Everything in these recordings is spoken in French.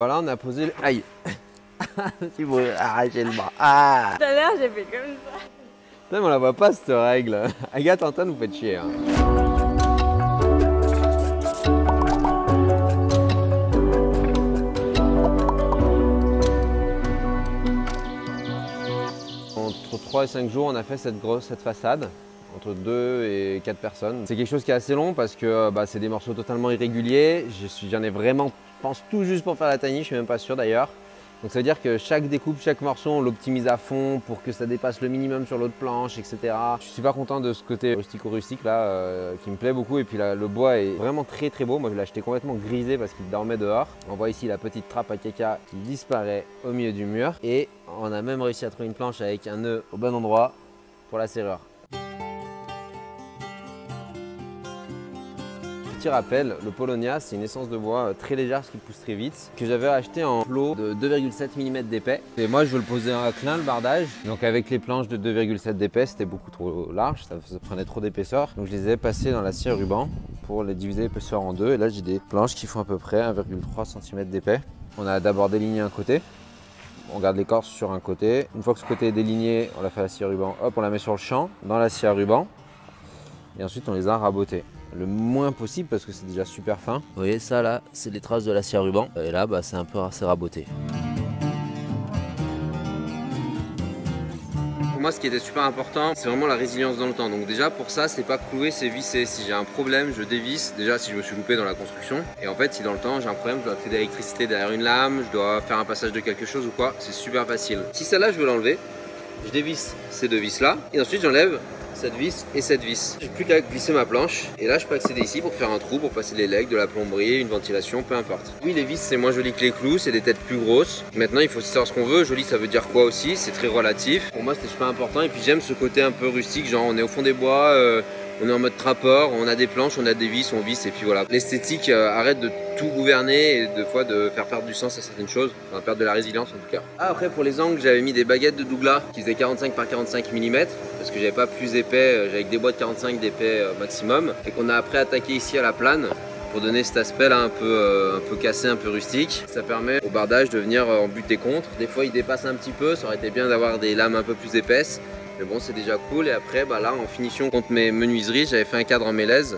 Voilà, on a posé le... Aïe. Si vous arrachez le bras. Ah. Tout à l'heure, j'ai fait comme ça. Putain, mais on la voit pas cette règle. Agathe, Antoine, vous faites chier. Hein. Entre 3 et 5 jours, on a fait cette façade. Entre 2 et 4 personnes. C'est quelque chose qui est assez long parce que c'est des morceaux totalement irréguliers. J'en ai vraiment, je pense, tout juste pour faire la tiny, je suis même pas sûr d'ailleurs. Donc ça veut dire que chaque découpe, chaque morceau, on l'optimise à fond pour que ça dépasse le minimum sur l'autre planche, etc. Je suis super content de ce côté rustico-rustique là, qui me plaît beaucoup. Et puis là, le bois est vraiment très très beau. Moi je l'ai acheté complètement grisé parce qu'il dormait dehors. On voit ici la petite trappe à caca qui disparaît au milieu du mur. Et on a même réussi à trouver une planche avec un nœud au bon endroit pour la serrure. Petit rappel, le Polonia, c'est une essence de bois très légère, ce qui pousse très vite, que j'avais acheté en plot de 2,7 mm d'épais. Et moi, je veux le poser à clin, le bardage. Donc avec les planches de 2,7 d'épais, c'était beaucoup trop large, ça prenait trop d'épaisseur. Donc je les ai passées dans la scie à ruban pour les diviser l'épaisseur en deux. Et là, j'ai des planches qui font à peu près 1,3 cm d'épais. On a d'abord déligné un côté. On garde l'écorce sur un côté. Une fois que ce côté est déligné, on la fait à la scie à ruban. Hop, on la met sur le champ, dans la scie à ruban. Et ensuite, on les a rabotés. Le moins possible parce que c'est déjà super fin. Vous voyez ça là, c'est les traces de la scie à ruban. Et là, c'est un peu assez raboté. Pour moi, ce qui était super important, c'est vraiment la résilience dans le temps. Donc déjà, pour ça, c'est pas clouer, c'est visser. Si j'ai un problème, je dévisse. Déjà, si je me suis loupé dans la construction. Et en fait, si dans le temps, j'ai un problème, je dois créer de l'électricité derrière une lame, je dois faire un passage de quelque chose ou quoi, c'est super facile. Si celle-là, je veux l'enlever, je dévisse ces deux vis là. Et ensuite, j'enlève cette vis et cette vis. J'ai plus qu'à glisser ma planche et là je peux accéder ici pour faire un trou, pour passer les legs, de la plomberie, une ventilation, peu importe. Oui, les vis c'est moins joli que les clous, c'est des têtes plus grosses. Maintenant il faut savoir ce qu'on veut, joli ça veut dire quoi aussi, c'est très relatif. Pour moi c'était super important et puis j'aime ce côté un peu rustique, genre on est au fond des bois, on est en mode trappeur, on a des planches, on a des vis, on visse et puis voilà. L'esthétique arrête de tout gouverner et de fois de faire perdre du sens à certaines choses, enfin perdre de la résilience en tout cas. Ah, après pour les angles j'avais mis des baguettes de Douglas qui faisaient 45 par 45 mm parce que j'avais pas plus épais, j'avais que des bois de 45 d'épais maximum et qu'on a après attaqué ici à la plane pour donner cet aspect là un peu cassé, un peu rustique. Ça permet au bardage de venir en buter contre. Des fois il dépasse un petit peu, ça aurait été bien d'avoir des lames un peu plus épaisses. Mais bon, c'est déjà cool. Et après, là, en finition contre mes menuiseries, j'avais fait un cadre en mélèze.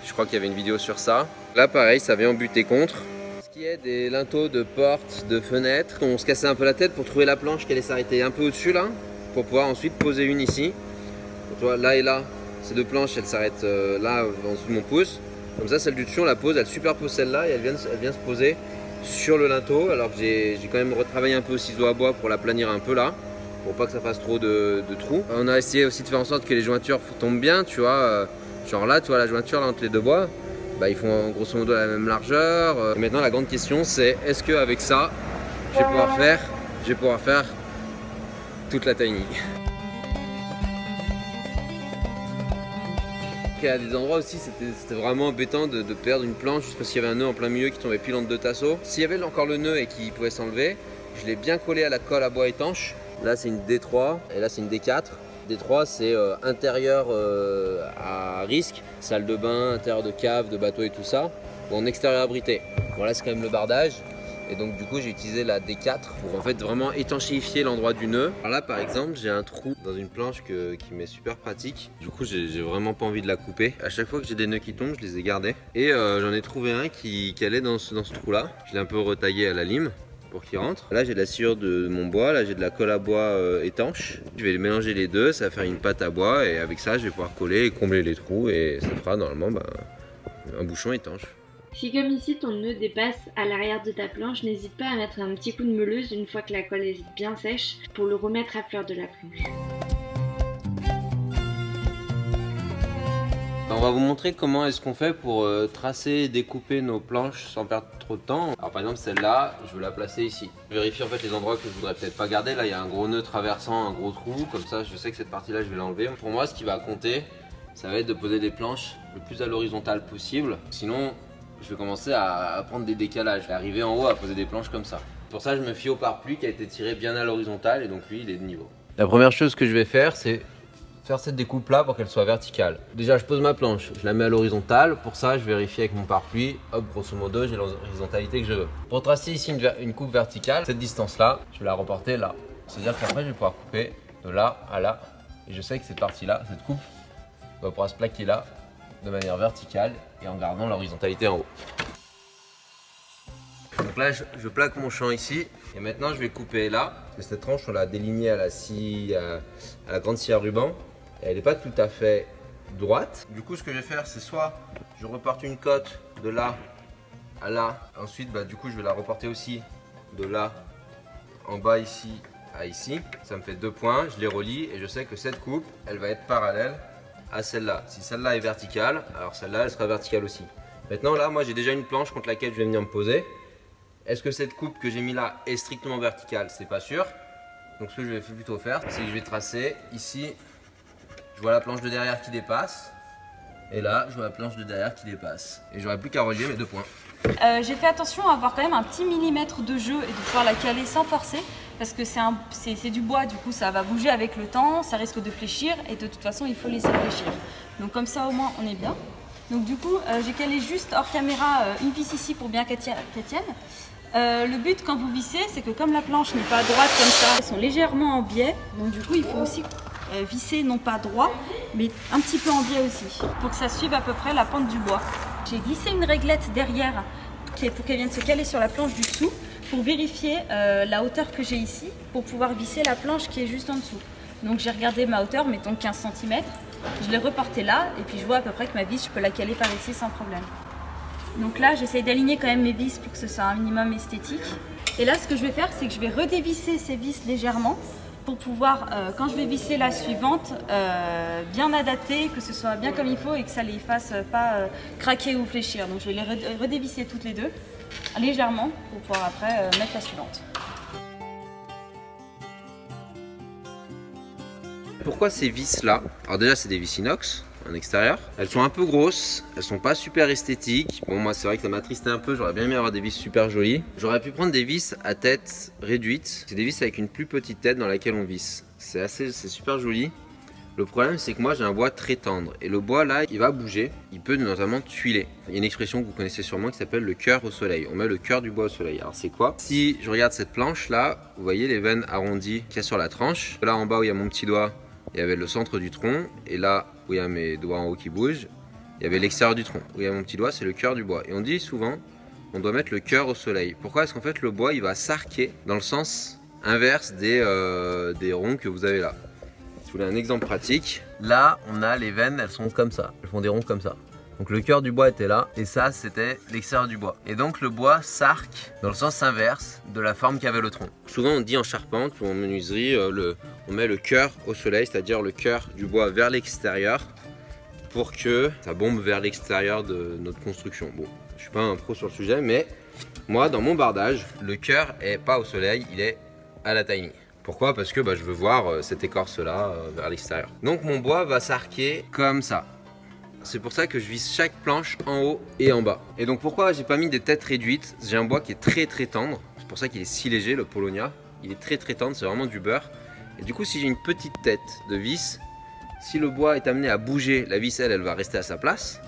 Je crois qu'il y avait une vidéo sur ça. Là, pareil, ça vient en buter contre. Ce qui est des linteaux de portes, de fenêtres. On se cassait un peu la tête pour trouver la planche qui allait s'arrêter un peu au-dessus, là, pour pouvoir ensuite poser une ici. Donc, tu vois, là et là, ces deux planches, elles s'arrêtent là, en dessous de mon pouce. Comme ça, celle du dessus, on la pose, elle superpose celle-là et elle vient se poser sur le linteau. Alors que j'ai quand même retravaillé un peu au ciseau à bois pour la planir un peu là, pour pas que ça fasse trop de trous. On a essayé aussi de faire en sorte que les jointures tombent bien, tu vois. Genre là, tu vois la jointure là, entre les deux bois, ils font grosso modo la même largeur. Et maintenant la grande question c'est, est-ce qu'avec ça, je vais pouvoir faire toute la tiny. À des endroits aussi c'était vraiment embêtant de perdre une planche juste parce qu'il y avait un nœud en plein milieu qui tombait pile entre deux tasseaux. S'il y avait encore le nœud et qu'il pouvait s'enlever, je l'ai bien collé à la colle à bois étanche. Là c'est une D3 et là c'est une D4. D3 c'est intérieur à risque, salle de bain, intérieur de cave, de bateau et tout ça, ou en extérieur abrité. Voilà, c'est quand même le bardage. Et donc du coup j'ai utilisé la D4 pour en fait vraiment étanchéifier l'endroit du nœud. Alors là par exemple j'ai un trou dans une planche qui m'est super pratique. Du coup j'ai vraiment pas envie de la couper. À chaque fois que j'ai des nœuds qui tombent, je les ai gardés. Et j'en ai trouvé un qui allait dans ce trou là. Je l'ai un peu retaillé à la lime pour qu'il rentre. Là j'ai de la sciure de mon bois, là j'ai de la colle à bois étanche. Je vais mélanger les deux, ça va faire une pâte à bois et avec ça je vais pouvoir coller et combler les trous et ça fera normalement un bouchon étanche. Si comme ici ton nœud dépasse à l'arrière de ta planche, n'hésite pas à mettre un petit coup de meuleuse une fois que la colle est bien sèche pour le remettre à fleur de la planche. On va vous montrer comment est-ce qu'on fait pour tracer et découper nos planches sans perdre trop de temps. Alors par exemple celle-là, je veux la placer ici. Vérifier en fait les endroits que je voudrais peut-être pas garder. Là il y a un gros nœud traversant un gros trou, comme ça je sais que cette partie-là je vais l'enlever. Pour moi ce qui va compter, ça va être de poser des planches le plus à l'horizontale possible. Sinon je vais commencer à prendre des décalages, je vais arriver en haut à poser des planches comme ça. Pour ça je me fie au pare-pluie qui a été tiré bien à l'horizontale et donc lui il est de niveau. La première chose que je vais faire c'est faire cette découpe là pour qu'elle soit verticale. Déjà, je pose ma planche, je la mets à l'horizontale. Pour ça, je vérifie avec mon pare-pluie. Hop, grosso modo, j'ai l'horizontalité que je veux. Pour tracer ici une coupe verticale, cette distance là, je vais la reporter là. C'est-à-dire qu'après, je vais pouvoir couper de là à là. Et je sais que cette partie-là, cette coupe, va pouvoir se plaquer là de manière verticale et en gardant l'horizontalité en haut. Donc là, je plaque mon champ ici et maintenant je vais couper là. Parce que cette tranche, on l'a délignée à la grande scie à ruban et elle n'est pas tout à fait droite. Du coup, ce que je vais faire, c'est soit je reporte une cote de là à là. Ensuite, du coup, je vais la reporter aussi de là en bas ici à ici. Ça me fait 2 points, je les relie et je sais que cette coupe, elle va être parallèle à celle-là. Si celle-là est verticale, alors celle-là, elle sera verticale aussi. Maintenant, là, moi, j'ai déjà une planche contre laquelle je vais venir me poser. Est-ce que cette coupe que j'ai mis là est strictement verticale? C'est pas sûr. Donc, ce que je vais plutôt faire, c'est que je vais tracer ici. Je vois la planche de derrière qui dépasse. Et là, je vois la planche de derrière qui dépasse. Et j'aurai plus qu'à relier mes 2 points. J'ai fait attention à avoir quand même un petit millimètre de jeu et de pouvoir la caler sans forcer. Parce que c'est du bois, du coup ça va bouger avec le temps, ça risque de fléchir et de toute façon il faut laisser fléchir. Donc comme ça au moins on est bien. Donc du coup j'ai calé juste hors caméra une vis ici pour bien qu'elle tienne. Le but quand vous vissez, c'est que comme la planche n'est pas droite comme ça, elles sont légèrement en biais. Donc du coup il faut aussi visser non pas droit, mais un petit peu en biais aussi, pour que ça suive à peu près la pente du bois. J'ai glissé une réglette derrière pour qu'elle vienne se caler sur la planche du dessous, pour vérifier la hauteur que j'ai ici, pour pouvoir visser la planche qui est juste en dessous. Donc j'ai regardé ma hauteur, mettons 15 cm, je l'ai reportée là, et puis je vois à peu près que ma vis, je peux la caler par ici sans problème. Donc là, j'essaye d'aligner quand même mes vis pour que ce soit un minimum esthétique. Et là, ce que je vais faire, c'est que je vais redévisser ces vis légèrement, pour pouvoir, quand je vais visser la suivante, bien adapter, que ce soit bien comme il faut et que ça ne les fasse pas craquer ou fléchir. Donc je vais les redévisser toutes les deux, légèrement, pour pouvoir après mettre la suivante. Pourquoi ces vis là? Alors déjà c'est des vis inox en extérieur. Elles sont un peu grosses, elles sont pas super esthétiques. Bon moi c'est vrai que ça m'a attristé un peu, j'aurais bien aimé avoir des vis super jolies. J'aurais pu prendre des vis à tête réduite. C'est des vis avec une plus petite tête dans laquelle on visse. C'est super joli. Le problème c'est que moi j'ai un bois très tendre et le bois là il va bouger, il peut notamment tuiler. Il y a une expression que vous connaissez sûrement qui s'appelle le cœur au soleil. On met le cœur du bois au soleil. Alors c'est quoi? Si je regarde cette planche là, vous voyez les veines arrondies qu'il y a sur la tranche. Là en bas où il y a mon petit doigt, il y avait le centre du tronc et là où il y a mes doigts en haut qui bougent, il y avait l'extérieur du tronc. Où il y a mon petit doigt, c'est le cœur du bois. Et on dit souvent, on doit mettre le cœur au soleil. Pourquoi? Parce qu'en fait le bois il va s'arquer dans le sens inverse des ronds que vous avez là. Si vous voulez un exemple pratique, là on a les veines, elles sont comme ça, elles font des ronds comme ça. Donc le cœur du bois était là et ça c'était l'extérieur du bois. Et donc le bois s'arque dans le sens inverse de la forme qu'avait le tronc. Souvent on dit en charpente ou en menuiserie, on met le cœur au soleil, c'est-à-dire le cœur du bois vers l'extérieur pour que ça bombe vers l'extérieur de notre construction. Bon, je suis pas un pro sur le sujet, mais moi dans mon bardage, le cœur est pas au soleil, il est à la tiny. Pourquoi? Parce que je veux voir cette écorce là vers l'extérieur. Donc mon bois va s'arquer comme ça. C'est pour ça que je visse chaque planche en haut et en bas. Et donc pourquoi j'ai pas mis des têtes réduites? J'ai un bois qui est très tendre. C'est pour ça qu'il est si léger, le Polonia. Il est très tendre, c'est vraiment du beurre. Et du coup si j'ai une petite tête de vis, si le bois est amené à bouger, la vis elle va rester à sa place.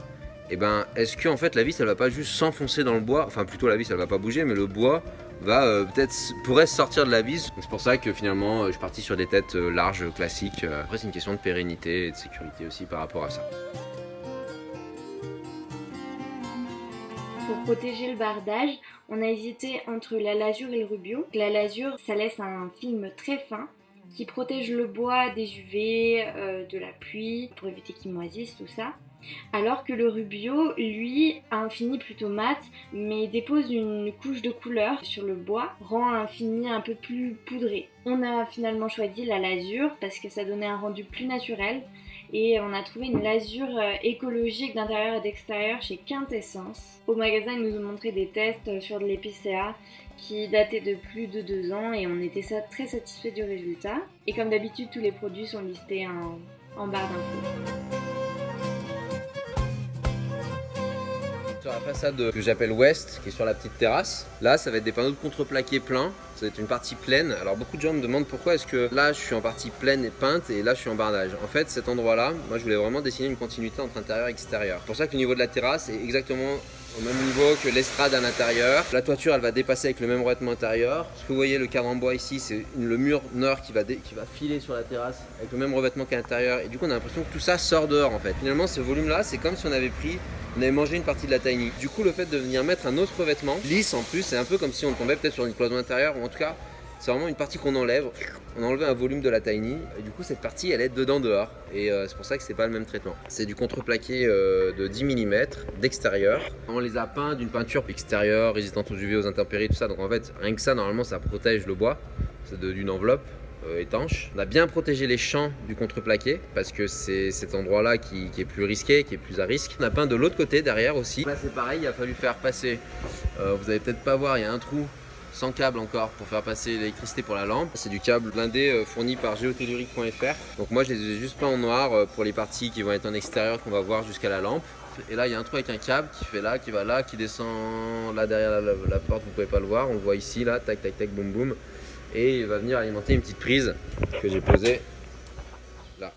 Et est-ce que en fait la vis elle va pas juste s'enfoncer dans le bois? Enfin plutôt la vis elle va pas bouger, mais le bois va pourrait sortir de la vis. C'est pour ça que finalement je suis parti sur des têtes larges, classiques. Après c'est une question de pérennité et de sécurité aussi par rapport à ça. Pour protéger le bardage, on a hésité entre la lasure et le rubio. La lasure, ça laisse un film très fin qui protège le bois des UV, de la pluie, pour éviter qu'il moisisse, tout ça. Alors que le rubio, lui, a un fini plutôt mat, mais dépose une couche de couleur sur le bois, rend un fini un peu plus poudré. On a finalement choisi la lasure parce que ça donnait un rendu plus naturel. Et on a trouvé une lasure écologique d'intérieur et d'extérieur chez Quintessence. Au magasin, ils nous ont montré des tests sur de l'épicéa qui dataient de plus de 2 ans et on était très satisfaits du résultat. Et comme d'habitude, tous les produits sont listés en barre d'infos. sur la façade que j'appelle ouest, qui est sur la petite terrasse. Là, ça va être des panneaux de contreplaqué pleins. Ça va être une partie pleine. Alors beaucoup de gens me demandent pourquoi est-ce que là je suis en partie pleine et peinte et là je suis en bardage. En fait, cet endroit-là, moi je voulais vraiment dessiner une continuité entre intérieur et extérieur. C'est pour ça que le niveau de la terrasse est exactement au même niveau que l'estrade à l'intérieur. La toiture, elle va dépasser avec le même revêtement intérieur. Ce que vous voyez, le cadre en bois ici, c'est le mur nord qui va filer sur la terrasse avec le même revêtement qu'à l'intérieur. Et du coup, on a l'impression que tout ça sort dehors en fait. Finalement, ce volume-là, c'est comme si on avait mangé une partie de la tiny. Du coup, le fait de venir mettre un autre revêtement, lisse en plus, c'est un peu comme si on tombait peut-être sur une cloison intérieure, ou en tout cas, c'est vraiment une partie qu'on enlève. On a enlevé un volume de la tiny, et du coup, cette partie, elle est dedans dehors. Et c'est pour ça que c'est pas le même traitement. C'est du contreplaqué de 10 mm d'extérieur. On les a peints d'une peinture extérieure, résistante aux UV, aux intempéries, tout ça. Donc en fait, rien que ça, normalement, ça protège le bois. C'est d'une enveloppe étanche. On a bien protégé les champs du contreplaqué parce que c'est cet endroit-là qui est plus risqué, qui est plus à risque. On a peint de l'autre côté derrière aussi. Là c'est pareil, il a fallu faire passer, vous allez peut-être pas voir, il y a un trou sans câble encore pour faire passer l'électricité pour la lampe. C'est du câble blindé fourni par geotellurique.fr. Donc moi je les ai juste peints en noir pour les parties qui vont être en extérieur qu'on va voir jusqu'à la lampe. Et là il y a un trou avec un câble qui fait là, qui va là, qui descend là derrière la porte, vous pouvez pas le voir, on le voit ici, là, tac tac tac, boum boum. Et il va venir alimenter une petite prise que j'ai posée là.